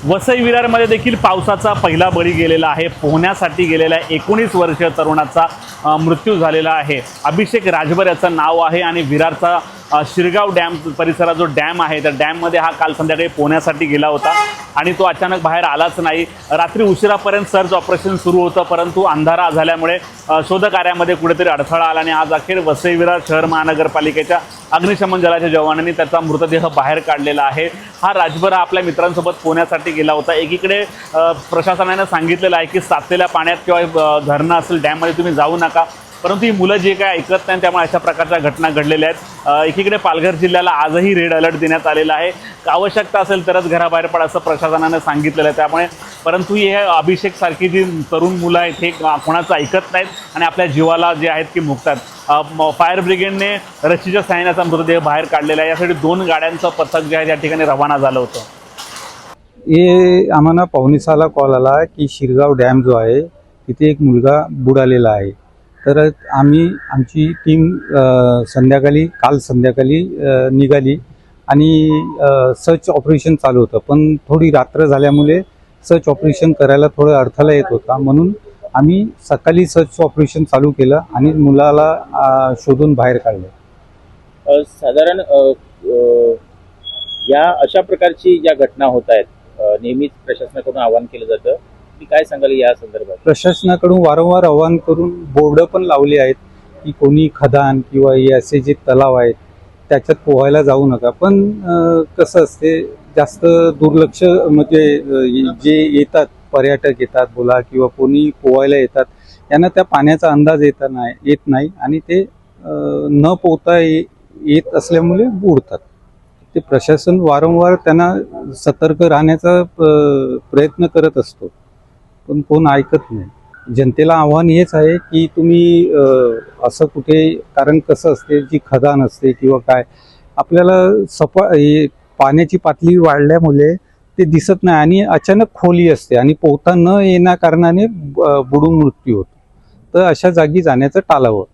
वसई विरारमध्ये देखील पावसाचा पहिला बळी गेलेला आहे। पोहण्यासाठी गेलेल्या 19 वर्षीय तरुणाचा मृत्यू झालेला आहे। अभिषेक राजभर याचं नाव आहे आणि विरारचा शिरगाव डॅम परिसरात जो डॅम आहे त्या डॅममध्ये हा काल संध्याकाळी पोहण्यासाठी गेला होता आणि तो अचानक बाहेर आलाच नाही। रात्री उशिरापर्यंत सर्च ऑपरेशन सुरू होतं, परंतु अंधारा झाल्यामुळे शोधकार्यामध्ये कुठेतरी अडथळा आला आणि आज अखेर वसई विरार शहर महानगरपालिकेच्या अग्निशमन दलाच्या जवानांनी त्याचा मृतदेह बाहेर काढलेला आहे। हा राजभर आपल्या मित्रांसोबत पोहण्यासाठी गेला होता। एकीकडे प्रशासनाने सांगितलेलं आहे की साचलेल्या पाण्यात किंवा धरणं असेल डॅममध्ये तुम्ही जाऊ नका, परंतु ही मुलं जे काय ऐकत नाही त्यामुळे अशा प्रकारच्या घटना घडलेल्या आहेत। एकीकडे पालघर जिल्ह्याला आजही रेड अलर्ट देण्यात आलेला आहे। आवश्यकता असेल तरच घराबाहेर पडा असं प्रशासनाने सांगितलेलं आहे। त्यामुळे परंतु हे अभिषेक सारखी जी तरुण मुलं आहेत हे कोणाचं ऐकत नाहीत आणि आपल्या जीवाला जे आहेत की मुकतात। फायर ब्रिगेडने रस्सीच्या सहाय्याचा मृतदेह बाहेर काढलेला आहे। यासाठी 2 गाड्यांचं पथक जे आहे या ठिकाणी रवाना झालं होतं। ये आम्हाला पावणेसहाला कॉल आला की शिरगाव डॅम जो आहे तिथे एक मुलगा बुडालेला आहे। तर आमची टीम काल संध्याकाळी निघाली आणि सर्च ऑपरेशन चालू होतं, पण थोडी रात्र झाल्यामुळे सर्च ऑपरेशन करायला थोडं अडथळा येत होता, म्हणून आम्ही सकाळी सर्च ऑपरेशन चालू केलं आणि मुलाला शोधून बाहेर काढलं। साधारण या अशा प्रकारची ज्या घटना होत आहेत नेहमीच प्रशासनाकडून आवाहन केलं जातं, तुम्ही काय सांगाल या संदर्भात? प्रशासनाकडून वारंवार आवाहन करून बोर्ड पण लावले आहेत की कोणी खदान किंवा असे जे तलाव आहेत त्याच्यात पोहायला जाऊ नका, पण कसं असते जास्त दुर्लक्ष, म्हणजे जे येतात पर्यटक येतात बोला किंवा कोणी पोहायला येतात यांना त्या पाण्याचा अंदाज येत नाही आणि ते न पोहता येत असल्यामुळे बुडतात। ते प्रशासन वारंवार त्यांना सतर्क राहण्याचा प्रयत्न करत असतो, पण कोण ऐकत नाही। जनतेला आव्हान हेच आहे की तुम्ही असं कुठे, कारण कसं असते जी खदान असते किंवा काय आपल्याला पाण्याची पातळी वाढल्यामुळे ते दिसत नाही आणि अचानक खोली असते आणि पोहता न येण्या कारणाने बुडून मृत्यू होतो। तर अशा जागी जाण्याचं टाळावं।